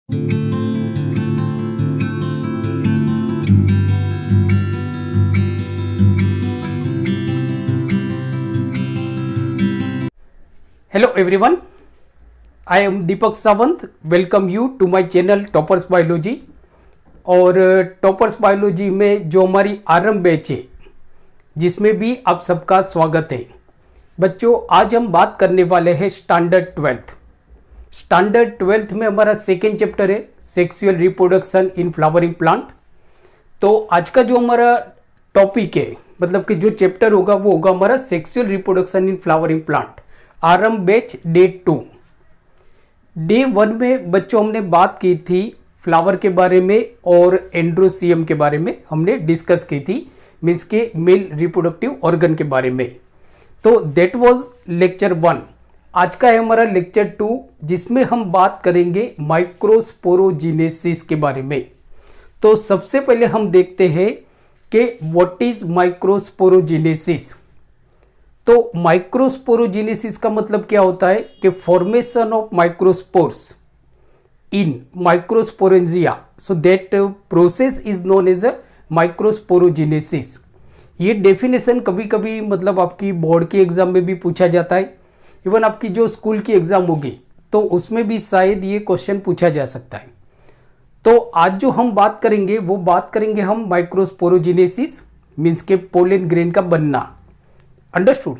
Hello everyone, I am Deepak Sawant. Welcome you to my channel toppers biology. और toppers biology में जो हमारी आरंभ बैच है जिसमें भी आप सबका स्वागत है। बच्चों, आज हम बात करने वाले हैं स्टैंडर्ड 12th। स्टैंडर्ड 12th में हमारा सेकेंड चैप्टर है sexual reproduction in flowering plant. तो आज का जो हमारा टॉपिक है, मतलब कि जो चैप्टर होगा वो होगा हमारा sexual reproduction in flowering plant, आरंभ बैच डे 2। डे 1 में बच्चों हमने बात की थी फ्लावर के बारे में और एंड्रोसियम के बारे में हमने डिस्कस की थी, मीन्स के मेल रिप्रोडक्टिव ऑर्गन के बारे में। तो दैट वाज लेक्चर 1। आज का है हमारा लेक्चर 2 जिसमें हम बात करेंगे माइक्रोस्पोरोजेनेसिस के बारे में। तो सबसे पहले हम देखते हैं कि व्हाट इज माइक्रोस्पोरोजेनेसिस। तो माइक्रोस्पोरोजेनेसिस का मतलब क्या होता है कि formation of microspores in microsporangia, so that process is known as a microsporogenesis. ये डेफिनेशन कभी कभी मतलब आपकी बोर्ड के एग्जाम में भी पूछा जाता है, इवन आपकी जो स्कूल की एग्जाम होगी तो उसमें भी शायद ये क्वेश्चन पूछा जा सकता है। तो आज जो हम बात करेंगे वो बात करेंगे हम माइक्रोस्पोरोजेनेसिस, मीन्स के पोलन ग्रेन का बनना। अंडरस्टूड।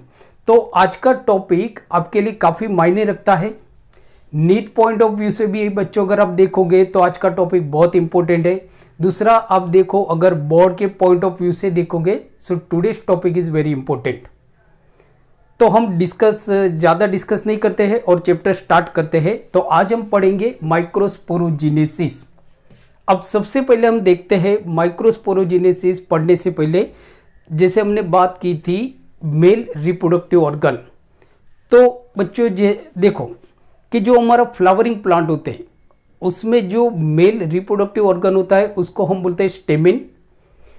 तो आज का टॉपिक आपके लिए काफी मायने रखता है। नीट पॉइंट ऑफ व्यू से भी बच्चों अगर आप देखोगे तो आज का टॉपिक बहुत इंपॉर्टेंट है। दूसरा, आप देखो अगर बोर्ड के पॉइंट ऑफ व्यू से देखोगे so today's topic is very important. तो हम ज़्यादा डिस्कस नहीं करते हैं और चैप्टर स्टार्ट करते हैं। तो आज हम पढ़ेंगे माइक्रोस्पोरोजेनेसिस। अब सबसे पहले हम देखते हैं माइक्रोस्पोरोजेनेसिस पढ़ने से पहले, जैसे हमने बात की थी मेल रिप्रोडक्टिव ऑर्गन। तो बच्चों देखो कि जो हमारा फ्लावरिंग प्लांट होते हैं उसमें जो मेल रिप्रोडक्टिव ऑर्गन होता है उसको हम बोलते हैं स्टेमिन,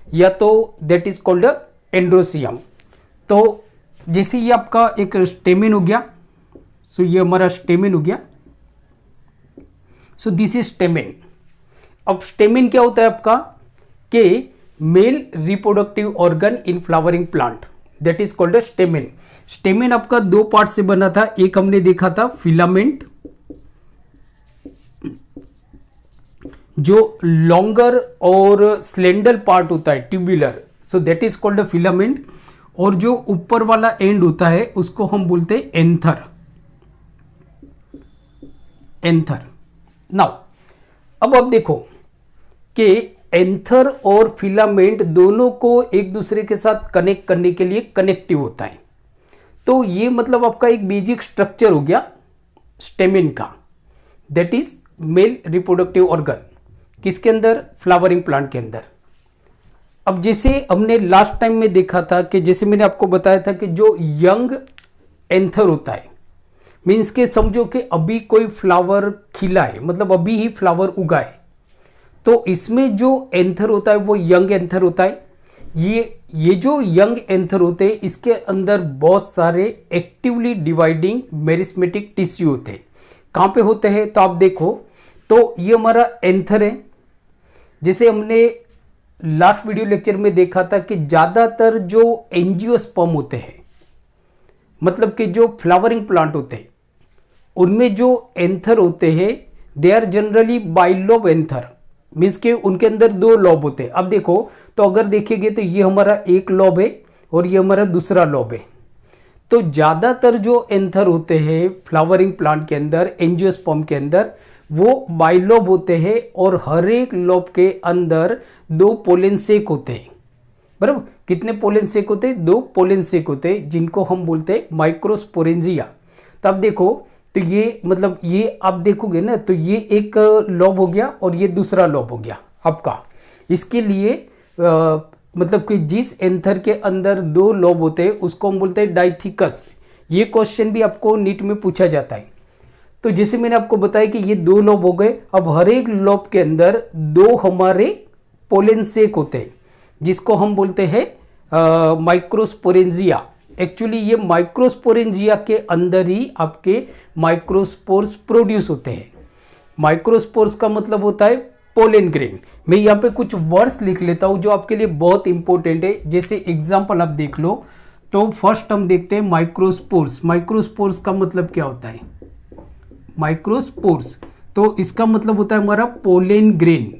या तो दैट इज कॉल्ड एंड्रोसियम। तो जैसे ये आपका एक स्टेमिन हो गया, सो ये हमारा स्टेमिन हो गया, सो दिस इज स्टेमिन। अब स्टेमिन क्या होता है आपका कि male reproductive organ in flowering plant, that is called stamen. Stamen आपका दो पार्ट से बना था, एक हमने देखा था फिलामेंट जो लॉन्गर और स्लेंडर पार्ट होता है tubular, so that is called filament. और जो ऊपर वाला एंड होता है उसको हम बोलते हैं एंथर। एंथर। नाउ अब आप देखो कि एंथर और फिलामेंट दोनों को एक दूसरे के साथ कनेक्ट करने के लिए कनेक्टिव होता है। तो ये मतलब आपका एक बेसिक स्ट्रक्चर हो गया स्टेमिन का, that is male reproductive organ. किसके अंदर? फ्लावरिंग प्लांट के अंदर। अब जैसे हमने लास्ट टाइम में देखा था कि जैसे मैंने आपको बताया था कि जो यंग एंथर होता है, मीन्स के समझो कि अभी कोई फ्लावर खिला है, मतलब अभी ही फ्लावर उगा है, तो इसमें जो एंथर होता है वो यंग एंथर होता है। ये जो यंग एंथर होते हैं इसके अंदर बहुत सारे एक्टिवली डिवाइडिंग मेरिस्मेटिक टिश्यू होते हैं। कहाँ पे होते हैं? तो आप देखो, तो ये हमारा एंथर है। जैसे हमने लास्ट वीडियो लेक्चर में देखा था कि ज़्यादातर जो एंजियोस्पर्म होते हैं, मतलब कि जो फ्लावरिंग प्लांट होते हैं उनमें जो एंथर होते हैं they are generally bilobe anther, means के उनके अंदर दो लॉब होते हैं। अब देखो तो अगर देखेंगे तो ये हमारा एक लॉब है और ये हमारा दूसरा लॉब है। तो ज़्यादातर जो एंथर होते हैं फ्लावरिंग प्लांट के अंदर, एंजियोस्पर्म के अंदर, वो बाइलोब होते हैं और हर एक लॉब के अंदर दो पोलन सेक होते हैं। बराबर, कितने पोलन सेक होते हैं? दो पोलन सेक होते हैं, जिनको हम बोलते हैं माइक्रोस्पोरेंजिया। तो अब देखो तो ये मतलब ये आप देखोगे ना तो ये एक लॉब हो गया और ये दूसरा लॉब हो गया आपका। इसके लिए मतलब कि जिस एंथर के अंदर दो लॉब होते हैं उसको हम बोलते हैं डाइथिकस। ये क्वेश्चन भी आपको नीट में पूछा जाता है। तो जैसे मैंने आपको बताया कि ये दो लॉब हो गए, अब हर एक लॉब के अंदर दो हमारे पोलन सेक होते हैं जिसको हम बोलते हैं माइक्रोस्पोरेंजिया। एक्चुअली ये माइक्रोस्पोरेंजिया के अंदर ही आपके माइक्रोस्पोर्स प्रोड्यूस होते हैं। माइक्रोस्पोर्स का मतलब होता है पोलन ग्रेन। मैं यहाँ पे कुछ वर्ड्स लिख लेता हूँ जो आपके लिए बहुत इंपॉर्टेंट है। जैसे एग्जांपल आप देख लो, तो फर्स्ट हम देखते हैं माइक्रोस्पोर्स। माइक्रोस्पोर्स का मतलब क्या होता है? माइक्रोस्पोर्स, तो इसका मतलब होता है हमारा पोलन ग्रेन,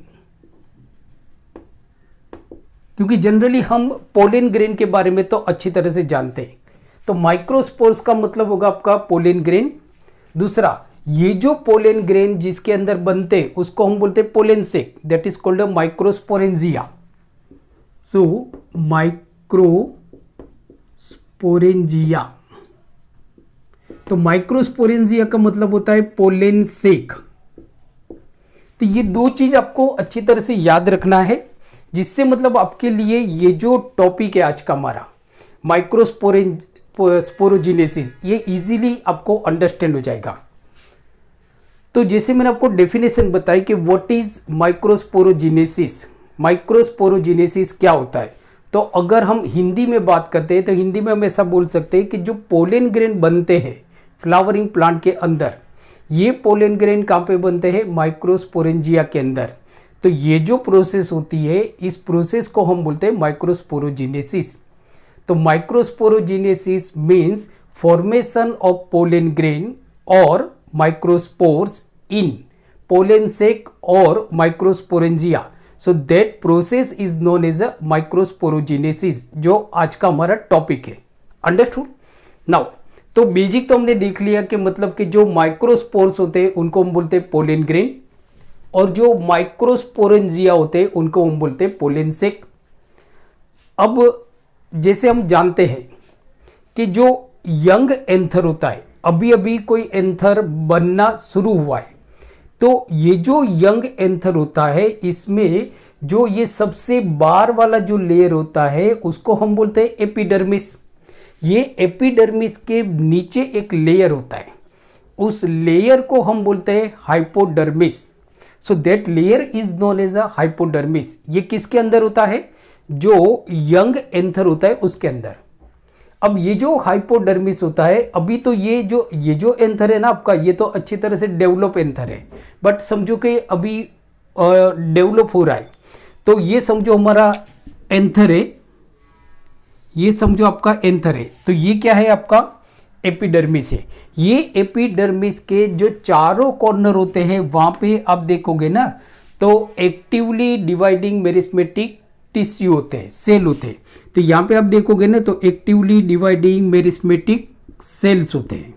क्योंकि जनरली हम पोलन ग्रेन के बारे में तो अच्छी तरह से जानते हैं। तो माइक्रोस्पोर्स का मतलब होगा आपका पोलन ग्रेन। दूसरा, ये जो पोलन ग्रेन जिसके अंदर बनते उसको हम बोलते हैं pollen sac, that is called microsporangia. So microsporangia, तो माइक्रोस्पोरेंजिया का मतलब होता है पोलन सेक। तो ये दो चीज आपको अच्छी तरह से याद रखना है, जिससे मतलब आपके लिए ये जो टॉपिक है आज का हमारा माइक्रोस्पोरोजिनेसिस, ये इजीली आपको अंडरस्टैंड हो जाएगा। तो जैसे मैंने आपको डेफिनेशन बताई कि व्हाट इज माइक्रोस्पोरोजिनेसिस, माइक्रोस्पोरोजिनेसिस क्या होता है। तो अगर हम हिंदी में बात करते हैं तो हिंदी में हम ऐसा बोल सकते हैं कि जो पोलन ग्रेन बनते हैं फ्लावरिंग प्लांट के अंदर, ये पोलन ग्रेन कहाँ पे बनते हैं? माइक्रोस्पोरेंजिया के अंदर। तो ये जो प्रोसेस होती है, इस प्रोसेस को हम बोलते हैं माइक्रोस्पोरोजिनेसिस। तो microsporogenesis means formation of pollen grain और माइक्रोस्पोर्स इन पोलन सेक और microsporangia. So that process is known as a microsporogenesis, जो आज का हमारा टॉपिक है। अंडरस्टूड? नाउ तो बेसिक तो हमने देख लिया कि मतलब कि जो माइक्रोस्पोर्स होते हैं उनको हम बोलते हैं पोलन ग्रेन, और जो माइक्रोस्पोरेंजिया होते हैं उनको हम बोलते हैं पोलन सेक। अब जैसे हम जानते हैं कि जो यंग एंथर होता है, अभी अभी कोई एंथर बनना शुरू हुआ है, तो ये जो यंग एंथर होता है, इसमें जो ये सबसे बाहर वाला जो लेयर होता है उसको हम बोलते हैं एपिडर्मिस। ये एपिडर्मिस के नीचे एक लेयर होता है, उस लेयर को हम बोलते हैं hypodermis. So that layer is known as a hypodermis. ये किसके अंदर होता है? जो यंग एंथर होता है उसके अंदर। अब ये जो हाइपोडर्मिस होता है, अभी तो ये जो एंथर है ना आपका, ये तो अच्छी तरह से डेवलप एंथर है, बट समझो कि अभी डेवलप हो रहा है। तो ये समझो हमारा एंथर है, ये समझो आपका एंथर है। तो ये क्या है? आपका एपिडर्मिस है। ये एपिडर्मिस के जो चारों कॉर्नर होते हैं वहां पे आप देखोगे ना, तो एक्टिवली डिवाइडिंग मेरिस्मेटिक टिश्यू होते हैं, सेल होते हैं। तो यहाँ पे आप देखोगे ना, तो एक्टिवली डिवाइडिंग मेरिस्मेटिक सेल्स होते हैं।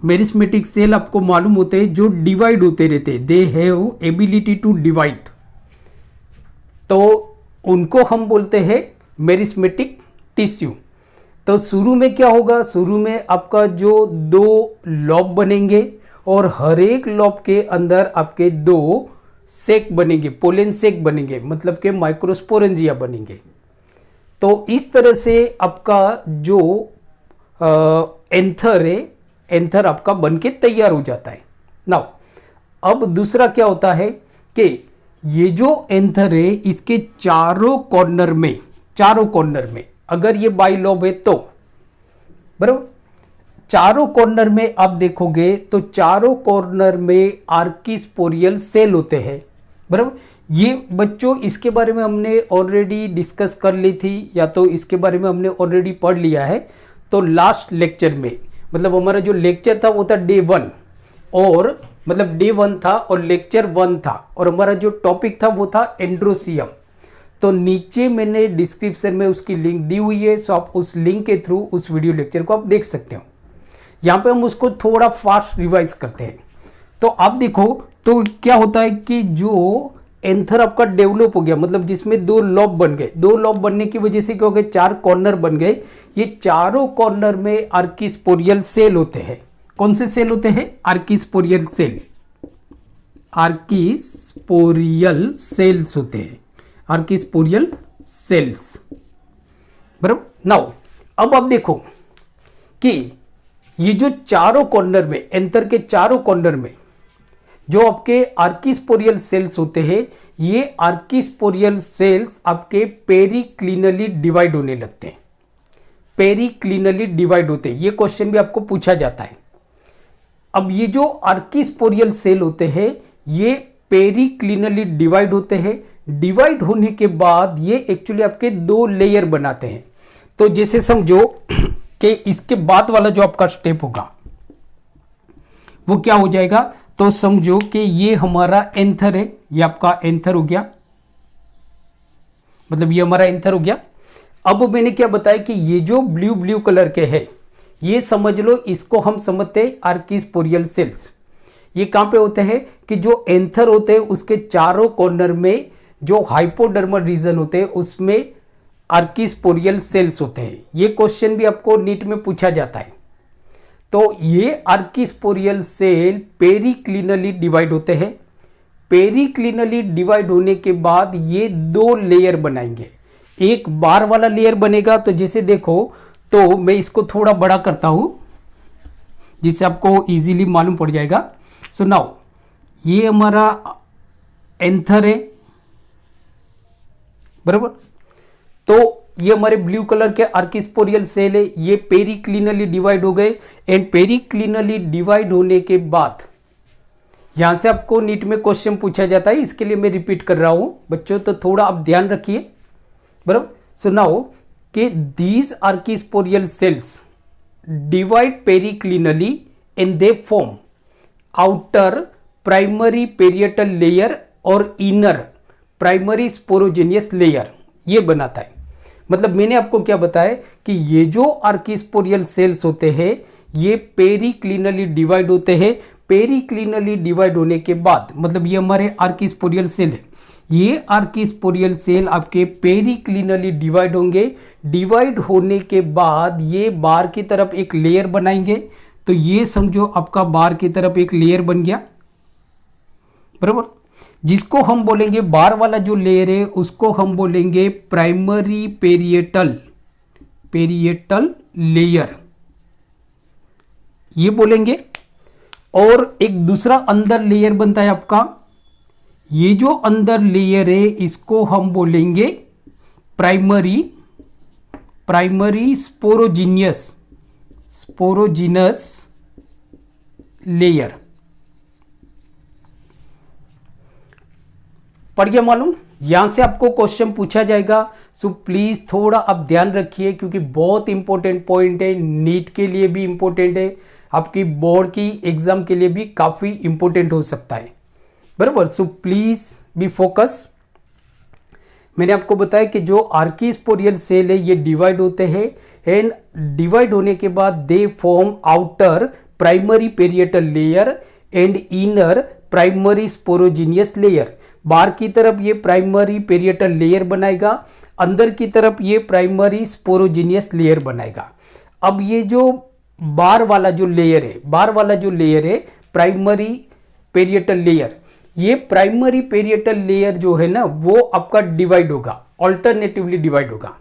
मेरिस्मेटिक सेल आपको मालूम होते हैं जो डिवाइड होते रहते हैं, they have ability to divide, तो उनको हम बोलते हैं मेरिस्मेटिक टिश्यू। तो शुरू में क्या होगा? शुरू में आपका जो दो लॉब बनेंगे और हर एक लॉब के अंदर आपके दो सेक बनेंगे, पोलन सेक बनेंगे, मतलब के माइक्रोस्पोरेंजिया बनेंगे। तो इस तरह से आपका जो एंथर है, एंथर आपका बनके तैयार हो जाता है। नाउ अब दूसरा क्या होता है कि ये जो एंथर है, इसके चारों कॉर्नर में अगर ये बाइलॉब है तो बराबर, चारों कॉर्नर में आप देखोगे तो चारों कॉर्नर में आर्किस्पोरियल सेल होते हैं। बराबर, ये बच्चों इसके बारे में हमने ऑलरेडी डिस्कस कर ली थी, या तो इसके बारे में हमने ऑलरेडी पढ़ लिया है। तो लास्ट लेक्चर में, मतलब हमारा जो लेक्चर था वो था डे 1, और मतलब डे 1 था और लेक्चर 1 था, और हमारा जो टॉपिक था वो था एंड्रोसियम। तो नीचे मैंने डिस्क्रिप्शन में उसकी लिंक दी हुई है, सो आप उस लिंक के थ्रू उस वीडियो लेक्चर को आप देख सकते हो। यहाँ पे हम उसको थोड़ा फास्ट रिवाइज करते हैं। तो आप देखो तो क्या होता है कि जो एंथर आपका डेवलप हो गया, मतलब जिसमें दो लॉब बन गए, दो लॉब बनने की वजह से क्या हो गया? चार कॉर्नर बन गए। ये चारों कॉर्नर में आर्किस्पोरियल सेल होते हैं। कौन से सेल होते हैं? आर्किस्पोरियल सेल, आर्किस्पोरियल सेल्स होते हैं, आर्किस्पोरियल सेल्स। बराबर। नाउ अब आप देखो कि ये जो चारों कॉर्नर में, एंथर के चारों कॉर्नर में जो आपके आर्किस्पोरियल सेल्स होते हैं, ये आर्किस्पोरियल सेल्स आपके पेरिक्लिनली डिवाइड होने लगते हैं। पेरिक्लिनली डिवाइड होते हैं, ये क्वेश्चन भी आपको पूछा जाता है। अब ये जो आर्किस्पोरियल सेल होते हैं ये पेरिक्लिनली डिवाइड होते हैं। डिवाइड होने के बाद ये एक्चुअली आपके दो लेयर बनाते हैं। तो जैसे समझो कि इसके बाद वाला जो आपका स्टेप होगा वो क्या हो जाएगा, तो समझो कि ये हमारा एंथर है, ये आपका एंथर हो गया, मतलब ये हमारा एंथर हो गया। अब मैंने क्या बताया कि ये जो ब्लू ब्लू कलर के है ये समझ लो, इसको हम समझते हैं आर्किस्पोरियल सेल्स। ये कहां पे होते हैं कि जो एंथर होते हैं उसके चारों कॉर्नर में जो हाइपोडर्मल रीजन होते हैं उसमें आर्किस्पोरियल सेल्स होते हैं। ये क्वेश्चन भी आपको नीट में पूछा जाता है। तो ये आर्किस्पोरियल सेल पेरिक्लिनली डिवाइड होते हैं। पेरिक्लिनली डिवाइड होने के बाद ये दो लेयर बनाएंगे। एक बार वाला लेयर बनेगा, तो जैसे देखो, तो मैं इसको थोड़ा बड़ा करता हूं जिससे आपको इजीली मालूम पड़ जाएगा। सो नाउ ये हमारा एंथर है, बराबर। तो ये हमारे ब्लू कलर के आर्किस्पोरियल सेल है, ये पेरिक्लिनली डिवाइड हो गए। एंड पेरिक्लिनली डिवाइड होने के बाद यहां से आपको नीट में क्वेश्चन पूछा जाता है, इसके लिए मैं रिपीट कर रहा हूं बच्चों, तो थोड़ा आप ध्यान रखिए, बराबर। सो नाउ कि these archisporial cells divide periclinally and they form outer primary parietal layer और inner primary sporogenous layer, ये बनाता है। मतलब मैंने आपको क्या बताया कि ये जो आर्किस्पोरियल सेल्स होते हैं ये पेरिक्लिनली डिवाइड होते हैं। पेरिक्लिनली डिवाइड होने के बाद मतलब ये हमारे आर्किस्पोरियल सेल है, ये आर्किस्पोरियल सेल आपके पेरिक्लिनली डिवाइड होंगे। डिवाइड होने के बाद ये बाहर की तरफ एक लेयर बनाएंगे। तो ये समझो आपका बाहर की तरफ एक लेयर बन गया, बराबर, जिसको हम बोलेंगे बाहर वाला जो लेयर है उसको हम बोलेंगे प्राइमरी पेरिएटल लेयर, ये बोलेंगे। और एक दूसरा अंदर लेयर बनता है आपका, ये जो अंदर लेयर है इसको हम बोलेंगे प्राइमरी स्पोरोजिनस लेयर। पढ़ गया मालूम? यहां से आपको क्वेश्चन पूछा जाएगा, सो प्लीज थोड़ा आप ध्यान रखिए क्योंकि बहुत इंपॉर्टेंट पॉइंट है, नीट के लिए भी इंपॉर्टेंट है, आपकी बोर्ड की एग्जाम के लिए भी काफी इंपॉर्टेंट हो सकता है, बराबर। So please be focus. मैंने आपको बताया कि जो आर्किस्पोरियल सेल है ये डिवाइड होते हैं एंड डिवाइड होने के बाद they form outer primary parietal layer and inner primary sporogenous layer. बाहर की तरफ ये प्राइमरी पेरिएटल लेयर बनाएगा, अंदर की तरफ ये प्राइमरी स्पोरोजिनियस लेयर बनाएगा। अब ये जो बाहर वाला जो लेयर है प्राइमरी पेरिएटल लेयर, ये प्राइमरी पेरिएटल लेयर जो है ना वो आपका डिवाइड होगा, ऑल्टरनेटिवली डिवाइड होगा।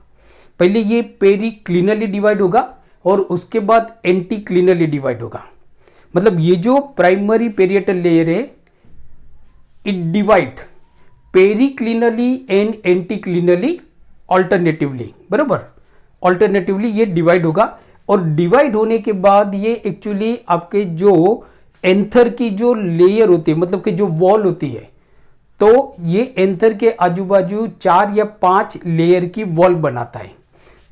पहले ये पेरिक्लिनली डिवाइड होगा और उसके बाद एंटीक्लिनली डिवाइड होगा। मतलब ये जो प्राइमरी पेरिएटल लेयर है इट डिवाइड पेरिक्लिनली एंड एंटीक्लिनली ऑल्टरनेटिवली, बराबर। ऑल्टरनेटिवली ये डिवाइड होगा और डिवाइड होने के बाद ये एक्चुअली आपके जो एंथर की जो लेयर होती है, मतलब कि जो वॉल होती है, तो ये एंथर के आजू बाजू 4 या 5 लेयर की वॉल बनाता है।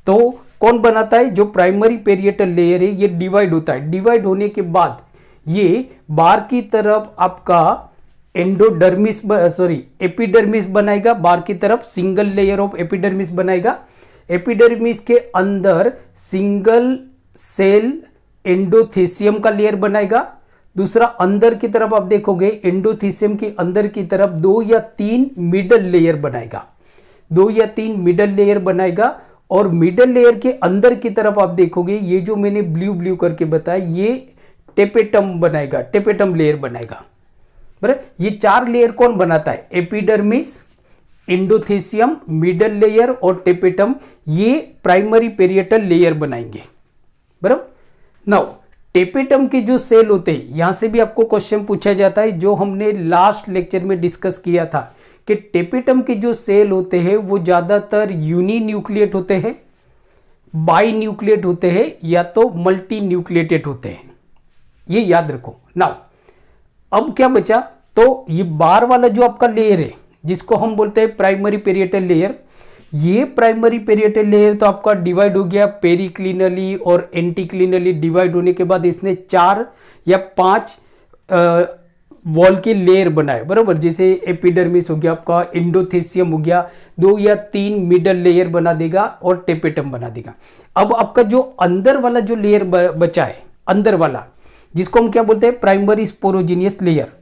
तो कौन बनाता है? जो प्राइमरी पेरिएटल लेयर है ये डिवाइड होता है। डिवाइड होने के बाद ये बाहर की तरफ आपका एपिडर्मिस बनाएगा, बाहर की तरफ सिंगल लेयर ऑफ एपिडर्मिस बनाएगा। एपिडर्मिस के अंदर सिंगल सेल एंडोथेसियम का लेयर बनाएगा। दूसरा अंदर की तरफ आप देखोगे एंडोथेसियम के अंदर की तरफ 2 या 3 मिडल लेयर बनाएगा, 2 या 3 मिडल लेयर बनाएगा। और मिडल लेयर के अंदर की तरफ आप देखोगे ये जो मैंने ब्लू ब्लू करके बताया ये टेपेटम बनाएगा, टेपेटम लेयर बनाएगा, बराबर। ये 4 लेयर कौन बनाता है? एपिडर्मिस, एंडोथेसियम, मिडल लेयर और टेपेटम, ये प्राइमरी पेरिएटल लेयर बनाएंगे, बराबर। नाउ टेपेटम के जो सेल होते हैं, यहां से भी आपको क्वेश्चन पूछा जाता है, जो हमने लास्ट लेक्चर में डिस्कस किया था कि टेपेटम के जो सेल होते हैं वो ज्यादातर यूनिन्यूक्लिएट होते हैं, बाई न्यूक्लिएट होते हैं या तो मल्टी न्यूक्लिएटेड होते हैं। ये याद रखो, नाउ अब क्या बचा, तो ये बार वाला जो आपका लेयर है जिसको हम बोलते हैं प्राइमरी पेरिएटल लेयर, ये प्राइमरी पेरिएटल लेयर तो आपका डिवाइड हो गया पेरिक्लिनली और एंटीक्लिनली। डिवाइड होने के बाद इसने 4 या 5 वॉल के लेयर बनाए, बराबर। जैसे एपिडर्मिस हो गया आपका, एंडोथेसियम हो गया, 2 या 3 मिडल लेयर बना देगा और टेपेटम बना देगा। अब आपका जो अंदर वाला जो लेयर बचा है, अंदर वाला जिसको हम क्या बोलते हैं प्राइमरी स्पोरोजिनियस लेयर,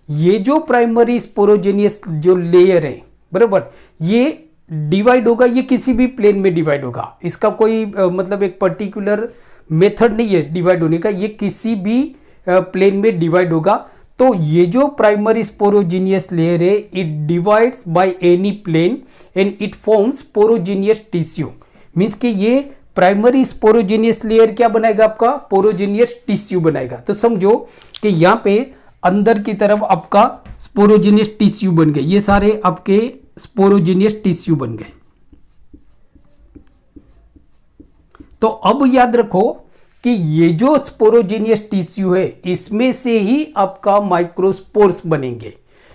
ये जो प्राइमरी स्पोरोजिनियस जो लेयर है, बराबर, ये डिवाइड होगा, ये किसी भी प्लेन में डिवाइड होगा। इसका कोई मतलब एक पर्टिकुलर मेथड नहीं है डिवाइड होने का, ये किसी भी प्लेन में डिवाइड होगा। तो ये जो प्राइमरी स्पोरोजिनियस लेयर है, it divides by any plane and it forms sporogenous tissue. Means कि ये प्राइमरी स्पोरोजिनियस लेयर क्या बनाएगा आपका, पोरोजिनियस टिश्यू बनाएगा। तो समझो कि यहाँ पे अंदर की तरफ आपका स्पोरोजिनियस टिश्यू बन गए, ये सारे आपके स्पोरोजिनियस टिश्यू बन गए। तो अब याद रखो कि ये जो स्पोरोजिनियस टिश्यू है, इसमें से ही आपका माइक्रोस्पोर्स बनेंगे,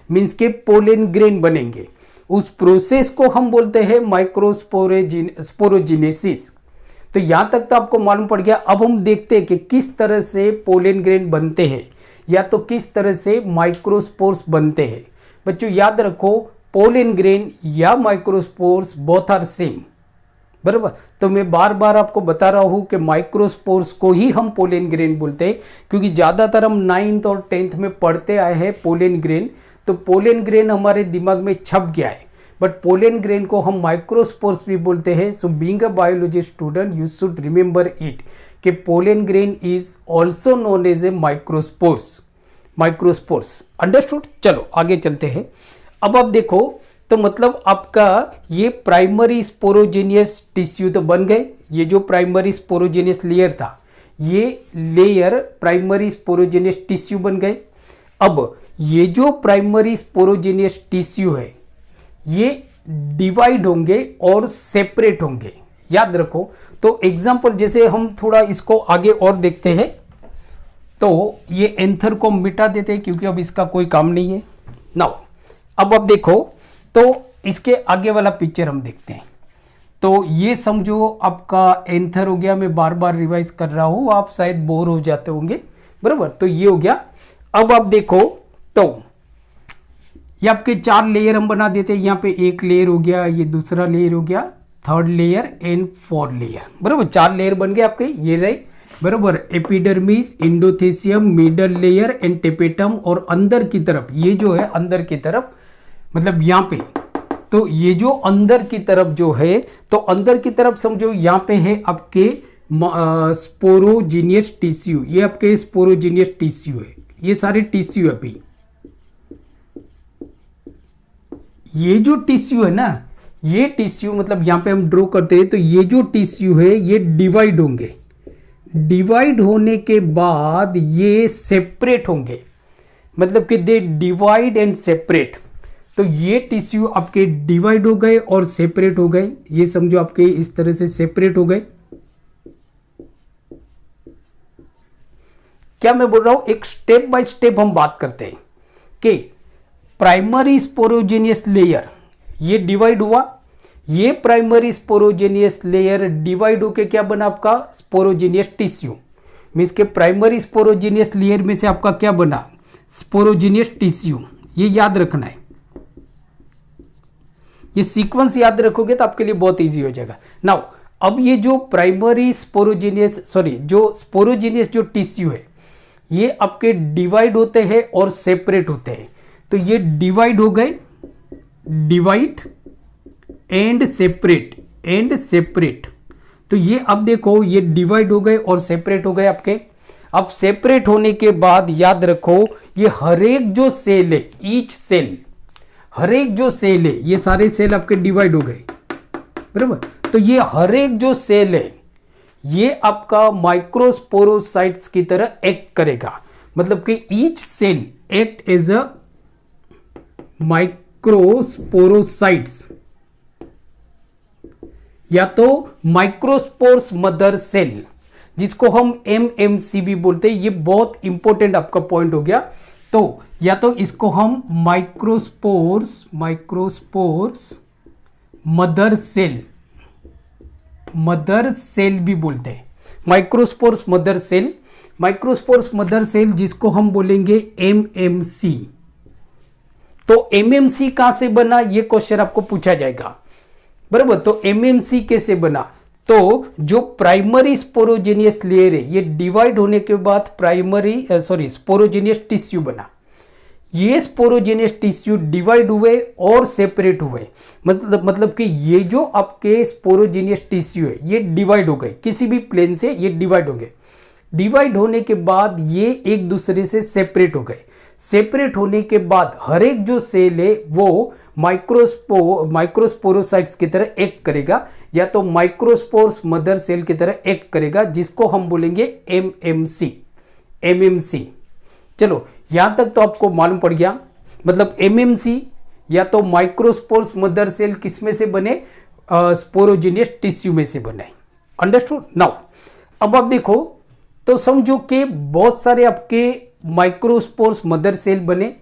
मींस के पोलन ग्रेन बनेंगे। उस प्रोसेस को हम बोलते हैं माइक्रोस्पोरोजिनेसिस। तो यहां तक तो आपको मालूम पड़ गया। अब हम देखते हैं कि किस तरह से पोलन ग्रेन बनते हैं या तो किस तरह से माइक्रोस्पोर्स बनते हैं। बच्चों याद रखो, पोलन ग्रेन या माइक्रोस्पोर्स बोथ आर सेम, बराबर। तो मैं बार बार आपको बता रहा हूं कि माइक्रोस्पोर्स को ही हम पोलन ग्रेन बोलते हैं, क्योंकि ज्यादातर हम 9th और 10th में पढ़ते आए हैं पोलन ग्रेन। तो पोलन ग्रेन हमारे दिमाग में छप गया है, बट पोलन ग्रेन को हम माइक्रोस्पोर्स भी बोलते हैं। So being a biology student you should remember it कि pollen grain is also known as a microspores. Understood. चलो आगे चलते हैं। अब आप देखो, तो मतलब आपका ये प्राइमरी स्पोरोजेनियस टिश्यू तो बन गए। ये जो प्राइमरी स्पोरोजेनियस लेयर था, ये लेयर प्राइमरी स्पोरोजेनियस टिश्यू बन गए। अब ये जो प्राइमरी स्पोरोजेनियस टिश्यू है, ये डिवाइड होंगे और सेपरेट होंगे, याद रखो। तो एग्जांपल जैसे हम थोड़ा इसको आगे और देखते हैं, तो ये एंथर को मिटा देते हैं क्योंकि अब इसका कोई काम नहीं है। नाउ अब आप देखो, तो इसके आगे वाला पिक्चर हम देखते हैं। तो ये समझो आपका एंथर हो गया। मैं बार बार रिवाइज कर रहा हूं, आप शायद बोर हो जाते होंगे, बराबर। तो ये हो गया। अब आप देखो, तो ये आपके 4 लेयर हम बना देते हैं। यहाँ पे एक लेयर हो गया, ये दूसरा लेयर हो गया, 3rd layer and 4th layer, बराबर। 4 लेयर बन गए आपके, ये रहे, बराबर। Epidermis, endothecium, middle layer and tapetum. और अंदर की तरफ ये जो है, अंदर की तरफ मतलब यहाँ पे, तो ये जो अंदर की तरफ जो है, तो अंदर की तरफ समझो यहाँ पे है आपके स्पोरोजिनियस टिश्यू। ये आपके स्पोरोजिनियस टिश्यू है, ये सारे टिश्यू है। अभी ये जो टिश्यू है ना, ये टिश्यू मतलब यहाँ पे हम ड्रॉ करते हैं, तो ये जो टिश्यू है ये डिवाइड होंगे। डिवाइड होने के बाद ये सेपरेट होंगे, मतलब कि दे डिवाइड एंड सेपरेट। तो ये टिश्यू आपके डिवाइड हो गए और सेपरेट हो गए। ये समझो आपके इस तरह से सेपरेट हो गए। क्या मैं बोल रहा हूं, एक स्टेप बाय स्टेप हम बात करते हैं कि प्राइमरी स्पोरोजेनियस लेयर ये डिवाइड हुआ। ये प्राइमरी स्पोरोजेनियस लेयर डिवाइड होके क्या बना आपका स्पोरोजेनियस टिश्यू। मीन्स के प्राइमरी स्पोरोजेनियस लेयर में से आपका क्या बना, स्पोरोजेनियस टिश्यू। ये याद रखना है, ये सीक्वेंस याद रखोगे तो आपके लिए बहुत इजी हो जाएगा। नाउ अब ये जो प्राइमरी स्पोरोजेनियस जो स्पोरोजेनियस जो टिश्यू है, ये आपके डिवाइड होते हैं और सेपरेट होते हैं। तो ये डिवाइड हो गए, डिवाइड एंड सेपरेट। तो ये अब देखो, ये डिवाइड हो गए और सेपरेट हो गए आपके। अब सेपरेट होने के बाद याद रखो, ये हर एक जो सेल है, ईच सेल, हर एक जो सेल है, ये सारे सेल आपके डिवाइड हो गए, बराबर। तो ये हर एक जो सेल है, ये आपका माइक्रोस्पोरोसाइट्स की तरह एक्ट करेगा। मतलब कि each cell act as a microsporocytes, या तो माइक्रोस्पोर्स मदर सेल, जिसको हम एमएमसी भी बोलते हैं। ये बहुत इंपॉर्टेंट आपका पॉइंट हो गया। तो या तो इसको हम माइक्रोस्पोर्स मदर सेल भी बोलते हैं। माइक्रोस्पोर्स मदर सेल जिसको हम बोलेंगे एमएमसी। तो एमएमसी कहां से बना, ये क्वेश्चन आपको पूछा जाएगा, बराबर। तो एमएमसी कैसे बना, तो जो प्राइमरी स्पोरोजेनियस लेयर है, ये डिवाइड होने के बाद स्पोरोजेनियस टिश्यू बना। ये स्पोरोजेनियस टिश्यू डिवाइड हुए और सेपरेट हुए, मतलब कि ये जो आपके स्पोरोजेनियस टिश्यू है ये डिवाइड हो गए, किसी भी प्लेन से ये डिवाइड हो गए। डिवाइड होने के बाद ये एक दूसरे से सेपरेट हो गए। सेपरेट होने के बाद हर एक जो सेल है वो माइक्रोस्पोरोसाइट्स की तरह एक्ट करेगा, या तो माइक्रोस्पोर्स मदर सेल की तरह एक्ट करेगा, जिसको हम बोलेंगे एमएमसी। चलो यहां तक तो आपको मालूम पड़ गया। मतलब एमएमसी या तो माइक्रोस्पोर्स मदर सेल किस में से बने, स्पोरोजेनियस टिश्यू में से बने। अंडरस्टूड। नाउ अब आप देखो तो समझो कि बहुत सारे आपके माइक्रोस्पोर्स मदर सेल बने,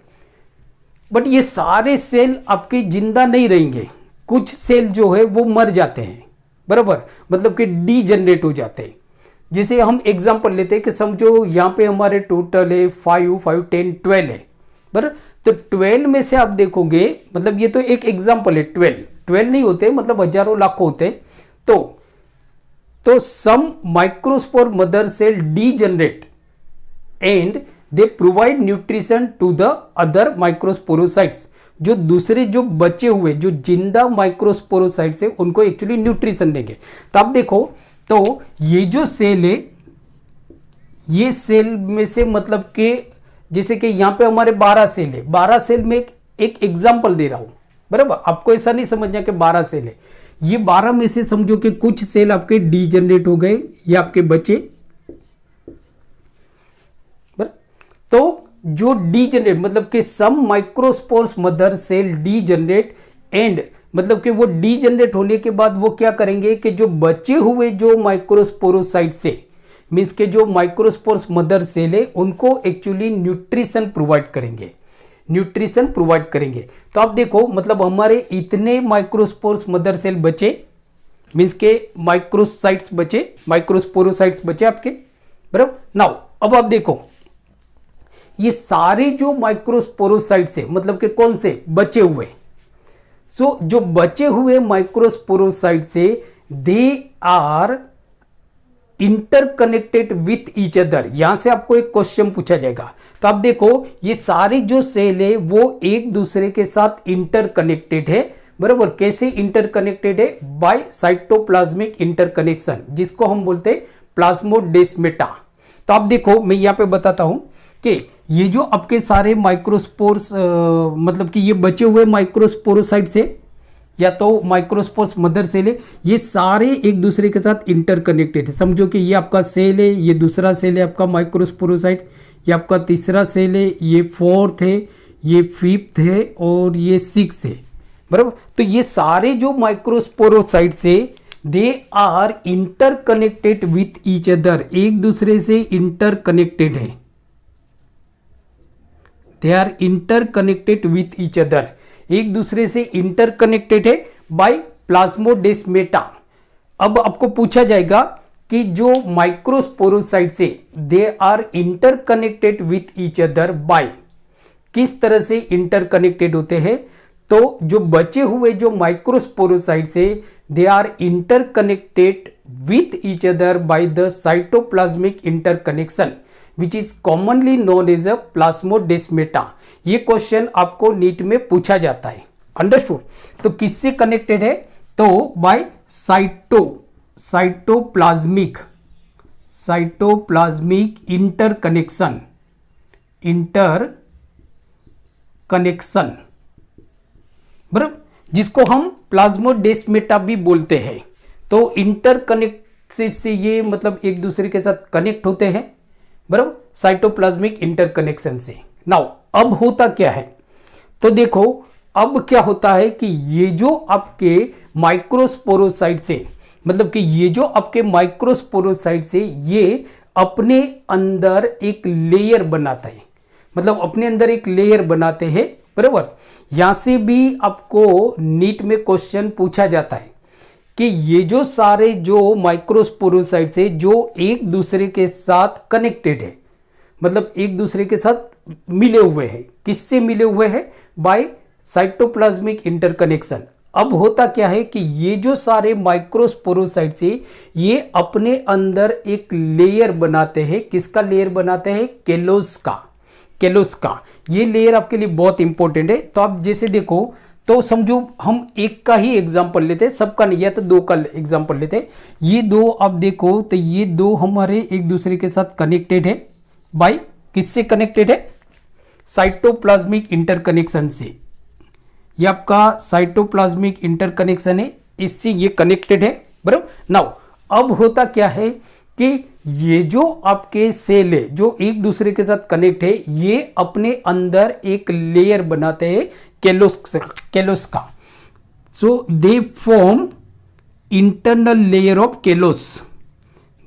बट ये सारे सेल आपके जिंदा नहीं रहेंगे। कुछ सेल जो है वो मर जाते हैं, बराबर, मतलब कि डीजनरेट हो जाते हैं। जैसे हम एग्जांपल लेते हैं कि समझो यहाँ पे हमारे टोटल है 5, 5, 10, 12 है, बराबर। तो 12 में से आप देखोगे, मतलब ये तो एक एग्जांपल है, 12 नहीं होते, मतलब हजारों लाखों होते। तो some microspore mother cell degenerate and they provide nutrition to the other microsporocytes. जो दूसरे जो बचे हुए जो जिंदा माइक्रोस्पोरोसाइट्स है उनको एक्चुअली न्यूट्रिशन देंगे। तो आप देखो, तो ये जो सेल है, ये सेल में से मतलब कि जैसे कि यहाँ पे हमारे 12 सेल है, 12 सेल में एक एग्जांपल दे रहा हूं, बराबर। आपको ऐसा नहीं समझना कि 12 सेल है। ये 12 में से समझो कि कुछ सेल आपके डीजनरेट हो गए या आपके बचे, तो जो डीजनरेट मतलब कि some microspores mother cell degenerate and, मतलब कि वो डीजनरेट होने के बाद वो क्या करेंगे कि जो बचे हुए जो माइक्रोस्पोरोसाइट से, मींस के जो माइक्रोस्पोर्स मदर सेल है उनको एक्चुअली न्यूट्रिशन प्रोवाइड करेंगे। तो आप देखो, मतलब हमारे इतने माइक्रोस्पोर्स मदर सेल बचे, मींस के माइक्रोस्पोरोसाइट्स बचे आपके, बराबर। नाउ अब आप देखो, ये सारे जो माइक्रोस्पोरोसाइट्स है, मतलब कि कौन से बचे हुए, जो बचे हुए माइक्रोस्पोरोसाइट से they are interconnected with each other. यहां से आपको एक क्वेश्चन पूछा जाएगा। तो आप देखो, ये सारे जो सेल है वो एक दूसरे के साथ इंटरकनेक्टेड है, बराबर। कैसे इंटरकनेक्टेड है, बाय साइटोप्लाज्मिक इंटरकनेक्शन, जिसको हम बोलते हैं प्लाज्मोडेस्माटा। तो आप देखो, मैं यहां पे बताता हूं कि ये जो आपके सारे माइक्रोस्पोर्स मतलब कि ये बचे हुए माइक्रोस्पोरोसाइट से या तो माइक्रोस्पोर्स मदर सेल है, ये सारे एक दूसरे के साथ इंटरकनेक्टेड है। समझो कि ये आपका सेल है, ये दूसरा सेल है आपका माइक्रोस्पोरोसाइट, ये आपका तीसरा सेल है, ये 4th है, ये 5th है और ये 6th है, बराबर। तो ये सारे जो माइक्रोस्पोरोसाइट से they are interconnected with each other, एक दूसरे से इंटरकनेक्टेड है। They are interconnected with each other, एक दूसरे से इंटरकनेक्टेड है बाय प्लाज्मोडेस्माटा। अब आपको पूछा जाएगा कि जो माइक्रोस्पोरोसाइट से they are interconnected with each other by, किस तरह से इंटरकनेक्टेड होते हैं। तो जो बचे हुए जो माइक्रोस्पोरोसाइट से they are interconnected with each other by the cytoplasmic interconnection which is commonly known as a plasmodesmata। ये क्वेश्चन आपको नीट में पूछा जाता है। अंडरस्टूड। तो किससे कनेक्टेड है, तो बाय साइटोप्लाज्मिक इंटरकनेक्शन, बराबर, जिसको हम प्लाज्मोडेस्माटा भी बोलते हैं। तो इंटरकनेक्ट से ये मतलब एक दूसरे के साथ कनेक्ट होते हैं, बराबर, साइटोप्लाज्मिक इंटरकनेक्शन से। नाउ अब होता क्या है, तो देखो अब क्या होता है कि ये जो आपके माइक्रोस्पोरोसाइट से मतलब कि ये जो आपके माइक्रोस्पोरोसाइट्स है ये अपने अंदर एक लेयर बनाता है, मतलब अपने अंदर एक लेयर बनाते हैं, बराबर। यहां से भी आपको नीट में क्वेश्चन पूछा जाता है कि ये जो सारे जो माइक्रोस्पोरोसाइट्स है जो एक दूसरे के साथ कनेक्टेड है, मतलब एक दूसरे के साथ मिले हुए हैं, किससे मिले हुए हैं? By cytoplasmic interconnection. अब होता क्या है कि ये जो सारे माइक्रोस्पोरोसाइट्स है ये अपने अंदर एक लेयर बनाते हैं। किसका लेयर बनाते हैं? केलोस का। केलोस का ये लेयर आपके लिए बहुत इंपॉर्टेंट है। तो आप जैसे देखो तो समझो हम एक का ही एग्जांपल लेते हैं, सबका नहीं, या तो दो का एग्जांपल लेते हैं। ये दो आप देखो तो ये दो हमारे एक दूसरे के साथ कनेक्टेड है बाय किससे कनेक्टेड है? साइटोप्लाज्मिक इंटरकनेक्शन से। ये आपका साइटोप्लाज्मिक इंटरकनेक्शन है, इससे ये कनेक्टेड है, बराबर। नाउ अब होता क्या है कि ये जो आपके सेल है जो एक दूसरे के साथ कनेक्ट है ये अपने अंदर एक लेयर बनाते हैं केलोस का। So they form internal layer of callose.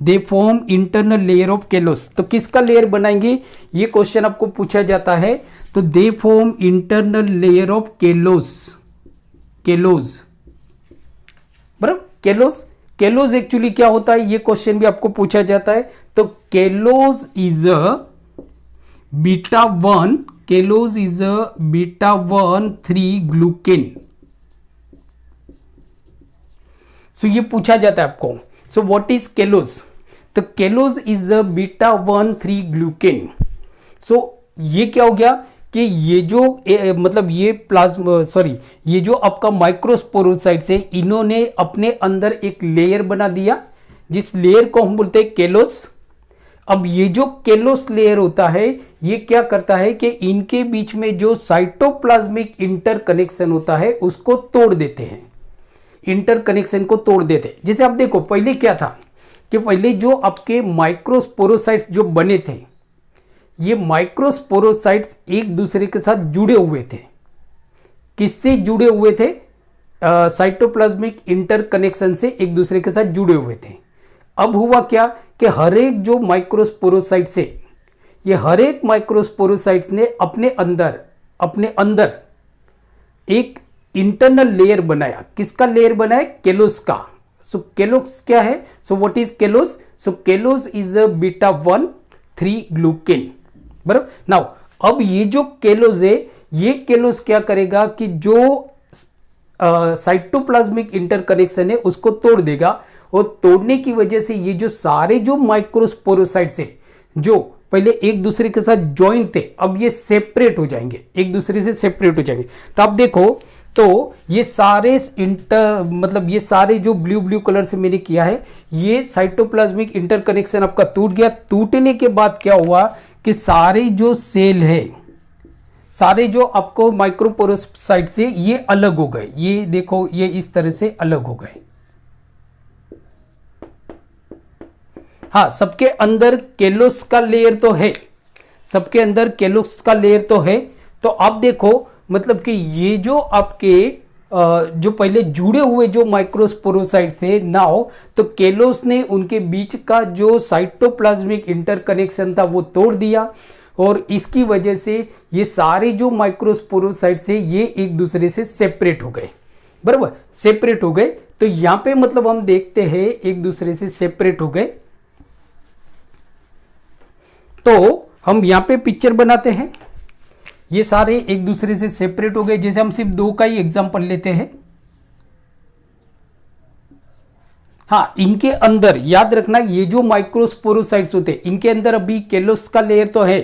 They form internal layer of callose. तो किसका लेयर बनाएंगे? ये क्वेश्चन आपको पूछा जाता है। तो they form internal layer of callose. Callose, बराबर। केलोस, केलोस एक्चुअली क्या होता है ये क्वेश्चन भी आपको पूछा जाता है। तो callose is a beta 1, callose is a beta 1 3 glucan. So ये पूछा जाता है आपको। So what is callose? तो callose is a beta 1 3 glucan. So ये क्या हो गया कि ये जो मतलब ये प्लाज्मा सॉरी ये जो आपका माइक्रोस्पोरोसाइट्स है इन्होंने अपने अंदर एक लेयर बना दिया जिस लेयर को हम बोलते हैं केलोस। अब ये जो केलोस लेयर होता है ये क्या करता है कि इनके बीच में जो साइटोप्लाज्मिक इंटरकनेक्शन होता है उसको तोड़ देते हैं, इंटरकनेक्शन को तोड़ देते हैं। जैसे आप देखो पहले क्या था कि पहले जो आपके माइक्रोस्पोरोसाइट्स जो बने थे ये माइक्रोस्पोरोसाइट्स एक दूसरे के साथ जुड़े हुए थे। किससे जुड़े हुए थे? साइटोप्लाज्मिक इंटरकनेक्शन से एक दूसरे के साथ जुड़े हुए थे। अब हुआ क्या कि हर एक जो माइक्रोस्पोरोसाइट्स है ये हर एक माइक्रोस्पोरोसाइट्स ने अपने अंदर एक इंटरनल लेयर बनाया। किसका लेयर बनाया? केलोस का। सो केलोस क्या है? So what is callose? So callose is a beta 1 3 glucan, बराबर। नाउ अब ये जो केलोस है ये केलोस क्या करेगा कि जो साइटोप्लाज्मिक इंटरकनेक्शन है उसको तोड़ देगा और तोड़ने की वजह से ये जो सारे जो माइक्रोस्पोरोसाइट्स है जो पहले एक दूसरे के साथ ज्वाइंट थे अब ये सेपरेट हो जाएंगे, एक दूसरे से सेपरेट हो जाएंगे। तो आप देखो तो ये सारे मतलब ये सारे जो ब्लू ब्लू कलर से मैंने किया है ये साइटोप्लाज्मिक इंटरकनेक्शन आपका टूट गया। टूटने के बाद क्या हुआ कि सारे जो सेल है सारे जो आपको माइक्रोपोरोसाइट से ये अलग हो गए। ये देखो ये इस तरह से अलग हो गए। हाँ, सबके अंदर केलोस का लेयर तो है, सबके अंदर केलोस का लेयर तो है। तो आप देखो मतलब कि ये जो आपके जो पहले जुड़े हुए जो माइक्रोस्पोरोसाइट्स थे नाउ तो केलोस ने उनके बीच का जो साइटोप्लाज्मिक इंटरकनेक्शन था वो तोड़ दिया और इसकी वजह से ये सारे जो माइक्रोस्पोरोसाइट्स है ये एक दूसरे से सेपरेट हो गए, बराबर, सेपरेट हो गए। तो यहां पे मतलब हम देखते हैं एक दूसरे से सेपरेट हो गए। तो हम यहां पे पिक्चर बनाते हैं, ये सारे एक दूसरे से सेपरेट हो गए। जैसे हम सिर्फ दो का ही एग्जांपल लेते हैं। हाँ, इनके अंदर याद रखना ये जो माइक्रोस्पोरोसाइट्स होते हैं इनके अंदर अभी केलोस का लेयर तो है,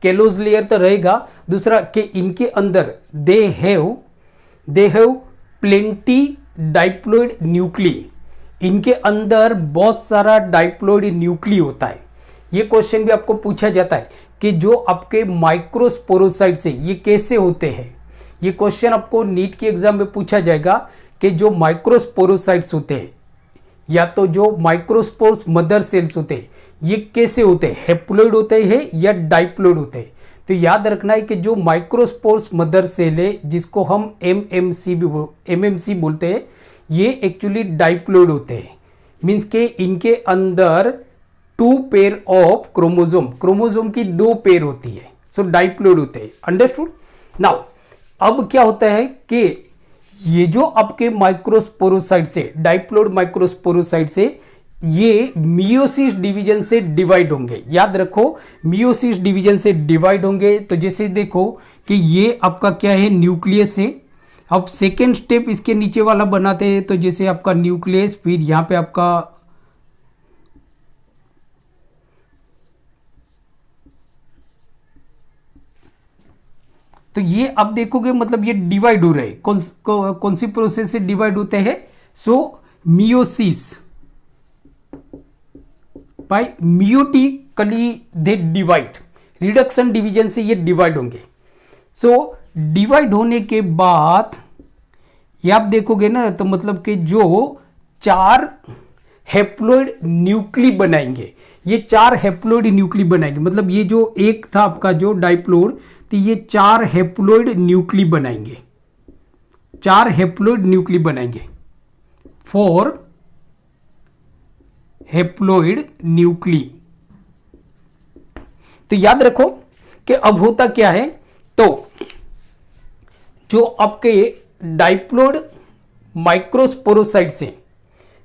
केलोस लेयर तो रहेगा। दूसरा कि इनके अंदर they have plenty diploid nuclei, इनके अंदर बहुत सारा डाइप्लॉइड न्यूक्ली होता है। ये क्वेश्चन भी आपको पूछा जाता है कि जो आपके माइक्रोस्पोरोसाइट्स है ये कैसे होते हैं। ये क्वेश्चन आपको नीट के एग्जाम में पूछा जाएगा कि जो माइक्रोस्पोरोसाइट्स होते हैं या तो जो माइक्रोस्पोर्स मदर सेल्स होते हैं ये कैसे होते हैं, हैप्लॉइड होते हैं या डाइप्लॉइड होते हैं। तो याद रखना है कि जो माइक्रोस्पोर्स मदर सेल है जिसको हम एमएमसी बोलते हैं ये एक्चुअली डाइप्लॉइड होते हैं। मीन्स के इनके अंदर 2 पेयर ऑफ क्रोमोजोम की 2 पेयर होती है, सो डाइप्लोइड होते हैं। अंडरस्टूड। नाउ अब क्या होता है कि ये जो आपके माइक्रोस्पोरोसाइट से, डाइप्लोइड माइक्रोस्पोरोसाइट से ये मियोसिस डिवीजन से डिवाइड होंगे। याद रखो, मियोसिस डिवीजन से डिवाइड होंगे। तो जैसे देखो कि ये आपका क्या है, न्यूक्लियस है। अब सेकेंड स्टेप इसके नीचे वाला बनाते हैं, तो जैसे आपका न्यूक्लियस, फिर यहां पे आपका तो ये आप देखोगे मतलब ये डिवाइड हो रहे हैं। कौन सी प्रोसेस से डिवाइड होते हैं? So meiosis, by meiotically they divide, reduction division से ये डिवाइड होंगे। सो डिवाइड होने के बाद ये आप देखोगे ना, तो मतलब कि जो 4 हैप्लॉइड न्यूक्ली बनाएंगे, ये 4 हैप्लॉइड न्यूक्ली बनाएंगे। मतलब ये जो एक था आपका जो डाइप्लोइड, तो ये 4 हैप्लॉइड न्यूक्ली बनाएंगे, 4 हैप्लॉइड न्यूक्ली बनाएंगे, 4 हैप्लॉइड न्यूक्ली। तो याद रखो कि अब होता क्या है, तो जो आपके डाइप्लोइड माइक्रोस्पोरोसाइट से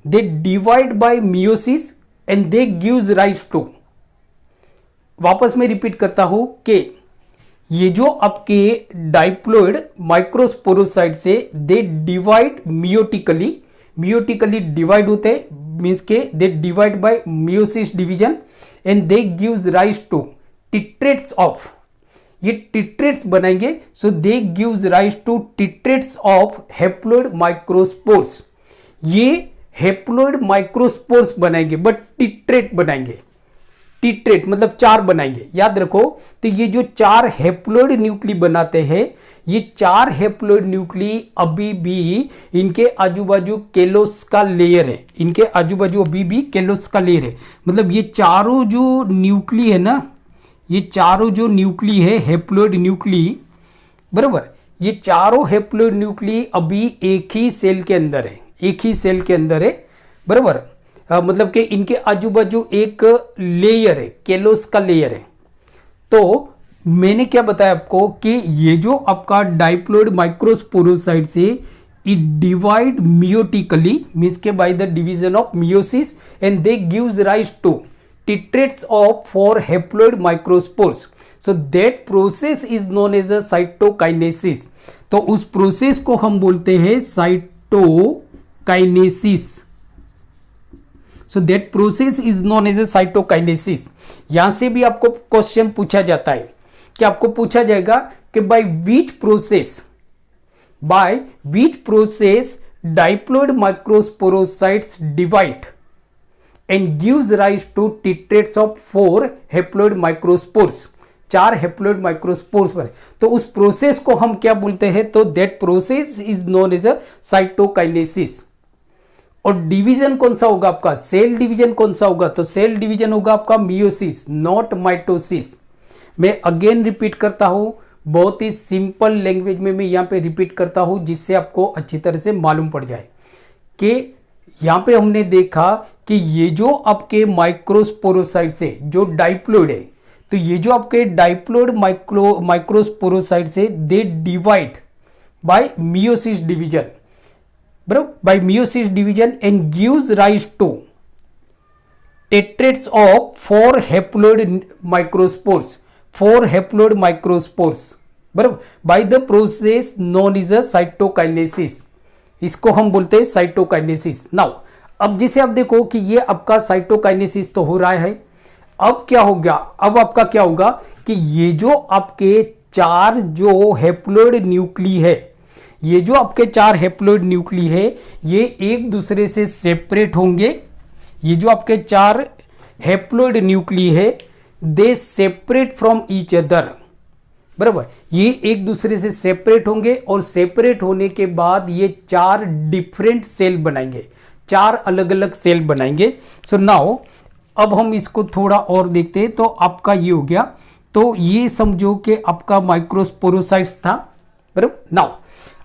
they divide by meiosis and they gives rise to, वापस में रिपीट करता हूं कि ये जो आपके डाइप्लोइड माइक्रोस्पोरोसाइट से दे डिवाइड मियोटिकली डिवाइड होते हैं, मीन्स के they divide by meiosis division and they gives rise to tetrads of, ये टिट्रेट्स बनाएंगे। So they gives rise to tetrads of haploid microspores. ये हैप्लॉइड माइक्रोस्पोर्स बनाएंगे, but tetrad बनाएंगे। Tetrad मतलब 4 बनाएंगे, याद रखो। तो ये जो 4 हैप्लॉइड न्यूक्ली बनाते हैं, ये 4 हैप्लॉइड न्यूक्ली अभी भी इनके आजू बाजू केलोस का लेयर है, इनके आजू बाजू अभी भी केलोस का लेयर है। मतलब ये चारों जो न्यूक्ली है ना, ये चारों जो न्यूक्ली है हैप्लॉइड न्यूक्ली, बराबर, ये चारों हैप्लॉइड न्यूक्ली अभी एक ही सेल के अंदर है, एक ही सेल के अंदर है, बराबर। मतलब कि इनके आजू बाजू एक लेयर है, केलोस का लेयर है। तो मैंने क्या बताया आपको कि ये जो आपका डाइप्लोइड माइक्रोस्पोरोसाइट से इट डिवाइड मियोटिकली, मीन्स के by the division of meiosis and they gives rise to tetrads of 4 haploid microspores. So that process is known as a cytokinesis. तो उस प्रोसेस को हम बोलते हैं cytokinesis. So that process is known as a cytokinesis. यहां से भी आपको क्वेश्चन पूछा जाता है कि आपको पूछा जाएगा कि by which process diploid microsporocytes divide and gives rise to tetrads of 4 haploid microspores, 4 haploid microspores बने। तो उस प्रोसेस को हम क्या बोलते हैं? तो that process is known as a cytokinesis. और डिवीजन कौन सा होगा आपका? सेल डिवीजन कौन सा होगा? तो सेल डिवीजन होगा आपका मियोसिस, नॉट माइटोसिस। मैं अगेन रिपीट करता हूं, बहुत ही सिंपल लैंग्वेज में मैं यहां पे रिपीट करता हूं, जिससे आपको अच्छी तरह से मालूम पड़ जाए कि यहां पे हमने देखा कि ये जो आपके माइक्रोस्पोरोसाइट से जो डाइप्लोइड है, तो ये जो आपके डाइप्लोइड माइक्रोस्पोरोसाइट से they divide by meiosis division, बराबर, by meiosis division and gives rise to tetrates of 4 haploid microspores, 4 haploid microspores, बराबर, by the process known as a cytokinesis। इसको हम बोलते हैं साइटोकाइनेसिस। नाउ अब जैसे आप देखो कि ये आपका साइटोकाइनेसिस तो हो रहा है, अब क्या हो गया? अब आपका क्या होगा कि ये जो आपके 4 जो हैप्लॉइड न्यूक्ली है, ये जो आपके 4 हैप्लॉइड न्यूक्ली है, ये एक दूसरे से सेपरेट होंगे। ये जो आपके 4 हैप्लॉइड न्यूक्ली है, दे सेपरेट फ्रॉम ईच अदर, बराबर। ये एक दूसरे से सेपरेट होंगे और सेपरेट होने के बाद ये 4 डिफरेंट सेल बनाएंगे, 4 अलग अलग सेल बनाएंगे। सो नाउ अब हम इसको थोड़ा और देखते हैं। तो आपका ये हो गया, तो ये समझो कि आपका माइक्रोस्पोरोसाइट्स था, बराबर। नाउ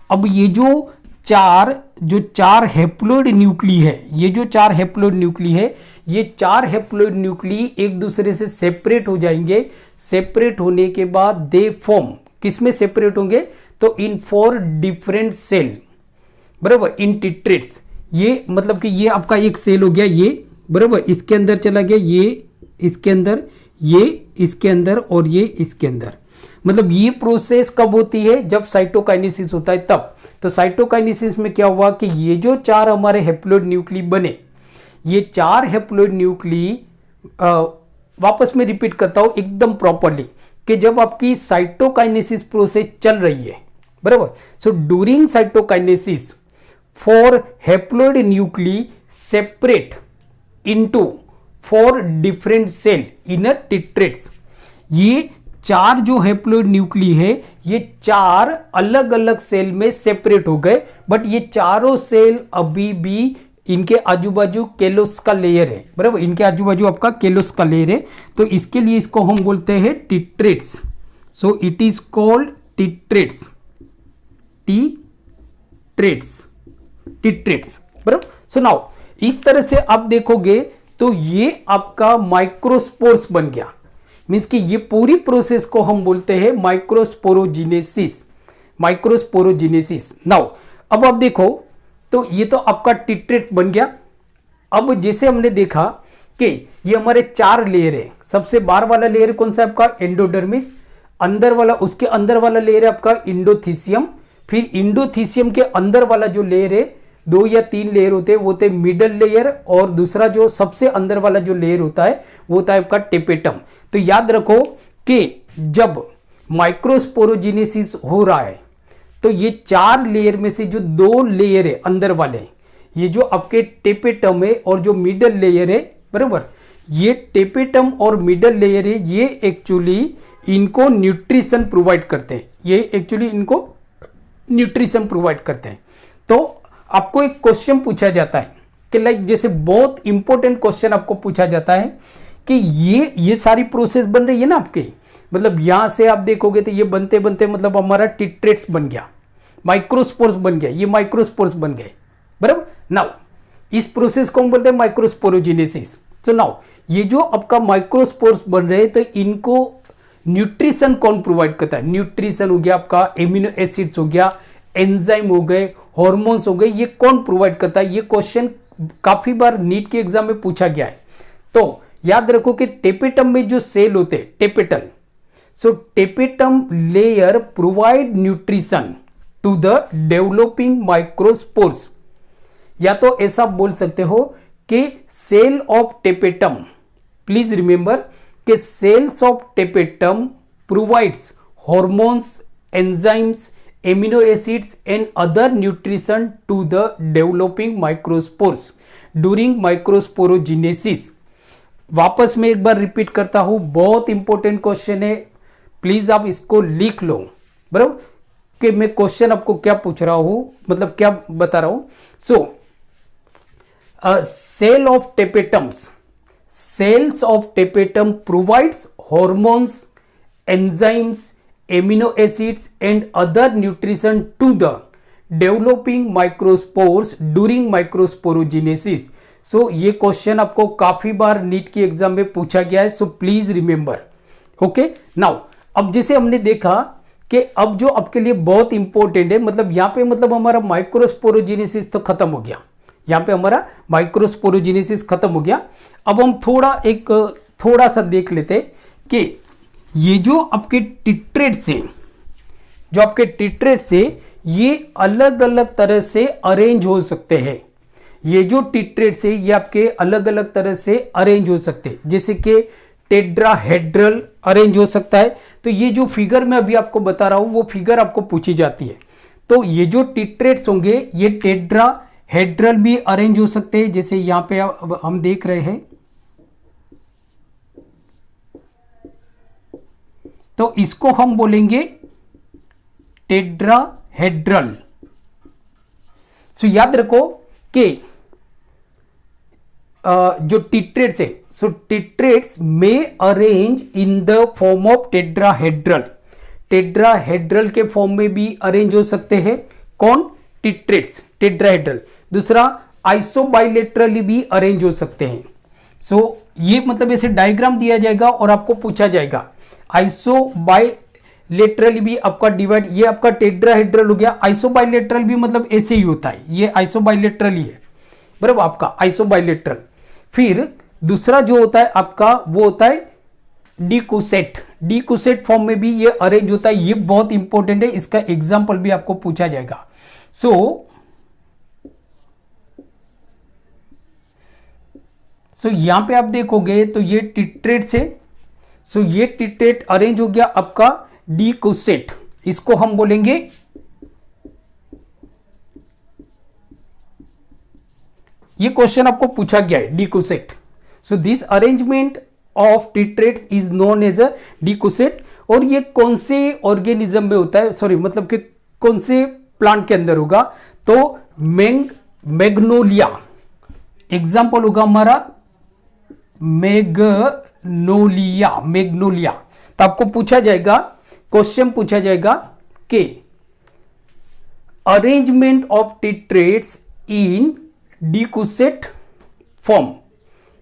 अब ये जो चार हैप्लोइड न्यूक्ली है, ये जो 4 हैप्लोइड न्यूक्ली है, ये 4 हैप्लोइड न्यूक्ली एक दूसरे से सेपरेट हो जाएंगे। सेपरेट होने के बाद दे फॉर्म, किसमें सेपरेट होंगे, तो इन 4 डिफरेंट सेल, बराबर, इन टिट्रेट्स। ये मतलब कि ये आपका एक सेल हो गया, ये बराबर, इसके अंदर चला गया, ये इसके अंदर, ये इसके अंदर और ये इसके अंदर। मतलब ये प्रोसेस कब होती है, जब साइटोकाइनेसिस होता है तब। तो साइटोकाइनेसिस में क्या हुआ कि ये जो 4 हमारे हैप्लोइड न्यूक्ली बने, ये 4 हैप्लोइड न्यूक्ली, वापस में रिपीट करता हूं एकदम प्रॉपरली, कि जब आपकी साइटोकाइनेसिस प्रोसेस चल रही है, बराबर, so during cytokinesis 4 haploid nuclei separate into 4 different cell in tetrads. ये 4 जो हैप्लोइड न्यूक्ली है, ये 4 अलग अलग सेल में सेपरेट हो गए, बट ये चारों सेल अभी भी इनके आजू बाजू केलोस का लेयर है, बराबर, इनके आजू बाजू आपका केलोस का लेयर है। तो इसके लिए इसको हम बोलते हैं टिट्रेट्स। सो इट इज कॉल्ड टिट्रेट्स, टिट्रेट्स, बराबर। सो नाउ इस तरह से आप देखोगे तो ये आपका माइक्रोस्पोर्स बन गया। मीन्स कि ये पूरी प्रोसेस को हम बोलते हैं माइक्रोस्पोरोजिनेसिस, माइक्रोस्पोरोजिनेसिस। नाउ अब आप देखो तो ये तो आपका टिट्रेट्स बन गया। अब जैसे हमने देखा कि ये हमारे 4 लेयर है। सबसे बाहर वाला लेयर कौन सा है आपका, एंडोडर्मिस। अंदर वाला, उसके अंदर वाला लेयर है आपका इंडोथीसियम। फिर इंडोथीसियम के अंदर वाला जो लेयर है, 2 या 3 लेयर होते हैं, वो होते हैं मिडल लेयर, और दूसरा जो सबसे अंदर वाला जो लेयर होता है वो होता है आपका टेपेटम। तो याद रखो कि जब माइक्रोस्पोरोजिनेसिस हो रहा है तो ये 4 लेयर में से जो 2 लेयर है अंदर वाले, ये जो आपके टेपेटम है और जो मिडल लेयर है, बराबर, ये टेपेटम और मिडल लेयर है, ये एक्चुअली इनको न्यूट्रिशन प्रोवाइड करते हैं, ये एक्चुअली इनको न्यूट्रिशन प्रोवाइड करते हैं। तो आपको एक क्वेश्चन पूछा जाता है कि लाइक जैसे बहुत इंपॉर्टेंट क्वेश्चन आपको पूछा जाता है कि ये सारी प्रोसेस बन रही है ना आपके, मतलब यहां से आप देखोगे तो ये बनते बनते मतलब हमारा टिट्रेट्स बन गया, माइक्रोस्पोर्स बन गया, ये माइक्रोस्पोर्स बन गए, बराबर। नाउ इस प्रोसेस को हम बोलते हैं माइक्रोस्पोरोजिनेसिस। तो नाउ ये जो आपका माइक्रोस्पोर्स बन रहे हैं तो इनको न्यूट्रिशन कौन प्रोवाइड करता है, न्यूट्रिशन हो गया आपका, एमिनो एसिड्स हो गया, एंजाइम हो गए, हॉर्मोन्स हो गए, ये कौन प्रोवाइड करता है। ये क्वेश्चन काफी बार नीट के एग्जाम में पूछा गया है। तो याद रखो कि टेपेटम में जो सेल होते हैं, tapetal, so tapetum layer provide nutrition to the developing microspores. या तो ऐसा बोल सकते हो कि cell of tapetum, please remember कि cells of tapetum provides hormones, enzymes, amino acids and other nutrition to the developing microspores during microsporogenesis. वापस में एक बार रिपीट करता हूं, बहुत इंपॉर्टेंट क्वेश्चन है, प्लीज आप इसको लिख लो, बराबर, कि मैं क्वेश्चन आपको क्या पूछ रहा हूं, मतलब क्या बता रहा हूं। So cell of tapetums, cells of tapetum provides hormones, enzymes, amino acids and other nutrition to the developing microspores during microsporogenesis. So ये क्वेश्चन आपको काफी बार नीट की एग्जाम में पूछा गया है, so please remember. Okay, now अब जैसे हमने देखा कि अब जो आपके लिए बहुत इंपॉर्टेंट है, मतलब यहां पे मतलब हमारा माइक्रोस्पोरोजिनेसिस तो खत्म हो गया, यहां पे हमारा माइक्रोस्पोरोजिनेसिस खत्म हो गया। अब हम थोड़ा सा देख लेते कि ये जो आपके टिट्रेट्स हैं, जो आपके टिट्रेट्स है, ये अलग अलग तरह से अरेंज हो सकते हैं। ये जो टिट्रेट्स है ये आपके अलग अलग तरह से अरेंज हो सकते हैं, जैसे कि टेट्राहेड्रल अरेंज हो सकता है। तो ये जो फिगर मैं अभी आपको बता रहा हूं वो फिगर आपको पूछी जाती है। तो ये जो टिट्रेट्स होंगे ये टेट्राहेड्रल भी अरेंज हो सकते हैं, जैसे यहां पे हम देख रहे हैं। तो इसको हम बोलेंगे टेट्राहेड्रल। सो याद रखो कि जो टिट्रेट्स है, सो टिट्रेट्स में arrange in the form of tetrahedral, tetrahedral के फॉर्म में भी अरेंज हो सकते हैं। कौन, टिट्रेट्स टेट्राहेड्रल, दूसरा आइसोबाइलेटरली भी अरेंज हो सकते हैं। सो ये मतलब ऐसे डायग्राम दिया जाएगा और आपको पूछा जाएगा आइसोबाइलेटरली भी आपका डिवाइड, ये आपका टेट्राहेड्रल हो गया। आइसोबाइलेटरल भी मतलब ऐसे ही होता है, ये आइसोबाइलेटरल ही है बराबर आपका आइसोबाइलेटरल। फिर दूसरा जो होता है आपका वो होता है डिकोसेट। डिकोसेट फॉर्म में भी ये अरेंज होता है, ये बहुत इंपॉर्टेंट है, इसका एग्जांपल भी आपको पूछा जाएगा। सो यहां पे आप देखोगे तो ये टिट्रेट है। सो ये टिट्रेट अरेंज हो गया आपका डिकोसेट, इसको हम बोलेंगे ये क्वेश्चन आपको पूछा गया है decussate. So this arrangement of tetrads is known as a decussate. और ये कौन से ऑर्गेनिज्म में होता है, सॉरी मतलब कि कौन से प्लांट के अंदर होगा, तो मैग्नोलिया, एग्जाम्पल होगा हमारा मैग्नोलिया। तो आपको पूछा जाएगा, क्वेश्चन पूछा जाएगा कि arrangement of tetrads in decussate form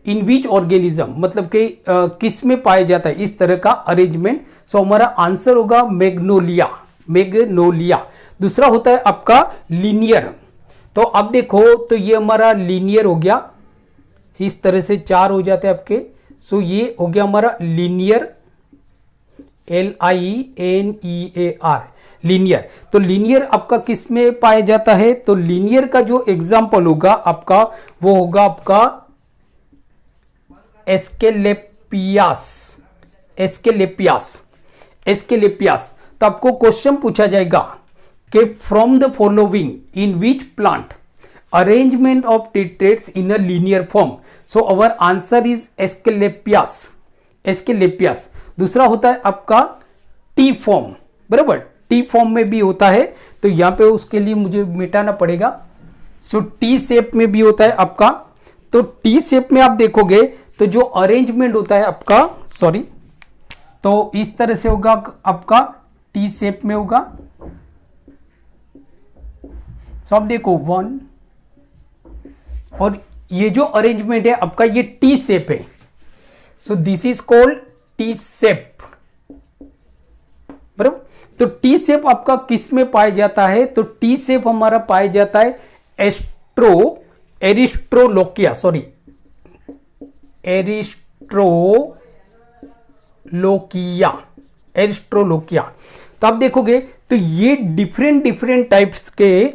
in which organism, मतलब कि किस में पाया जाता है इस तरह का अरेंजमेंट। सो हमारा आंसर होगा मैग्नोलिया। दूसरा होता है आपका लीनियर। तो अब देखो तो ये हमारा लीनियर हो गया, इस तरह से चार हो जाते हैं आपके। सो ये हो गया हमारा लीनियर, LINEAR लीनियर। तो लीनियर आपका किस में पाया जाता है, तो लीनियर का जो एग्जाम्पल होगा आपका वो होगा आपका एस्केलेपियास। तो आपको क्वेश्चन पूछा जाएगा कि from the following in which plant arrangement of tetrads in a linear form. So our answer is Asclepias. दूसरा होता है आपका टी फॉर्म, बराबर टी फॉर्म में भी होता है, तो यहां पे उसके लिए मुझे मिटाना पड़ेगा। सो टी शेप में भी होता है आपका। तो टी शेप में आप देखोगे तो जो अरेंजमेंट होता है आपका, सॉरी, तो इस तरह से होगा आपका, टी शेप में होगा। सो आप देखो 1, और ये जो अरेंजमेंट है आपका ये टी शेप है। So this is called T shape, बराबर। तो टी शेप आपका किस में पाया जाता है, तो टी शेप हमारा पाया जाता है एरिस्ट्रोलोकिया। तो आप देखोगे तो ये डिफरेंट टाइप्स के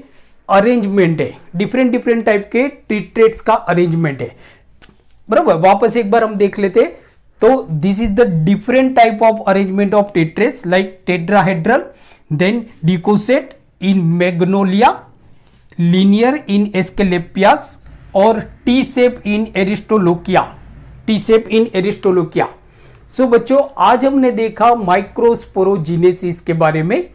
अरेंजमेंट है, डिफरेंट टाइप के टिट्रेट्स का अरेंजमेंट है, बराबर। वापस एक बार हम देख लेते। तो this is the different type of arrangement of tetrads like tetrahedral, then decussate in Magnolia, linear in Asclepias और टी शेप इन एरिस्टोलोकिया। सो बच्चों आज हमने देखा माइक्रोस्पोरोजिनेसिस के बारे में।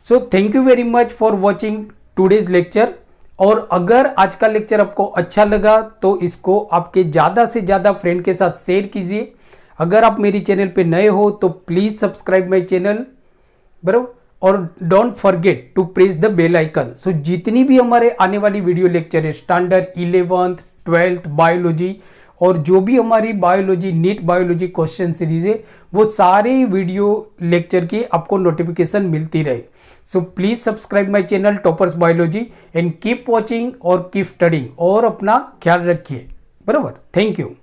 So thank you very much for watching today's lecture. और अगर आज का लेक्चर आपको अच्छा लगा तो इसको आपके ज़्यादा से ज़्यादा फ्रेंड के साथ शेयर कीजिए। अगर आप मेरी चैनल पे नए हो तो प्लीज़ सब्सक्राइब माई चैनल, बराबर, और don't forget to press the bell icon. So जितनी भी हमारे आने वाली वीडियो लेक्चर है, स्टैंडर्ड 11th 12th बायोलॉजी और जो भी हमारी biology NEET biology question series है, वो सारे वीडियो लेक्चर की आपको नोटिफिकेशन मिलती रहे। So please subscribe my channel toppers biology and keep watching और कीप स्टडिंग, और अपना ख्याल रखिए, बराबर। Thank you.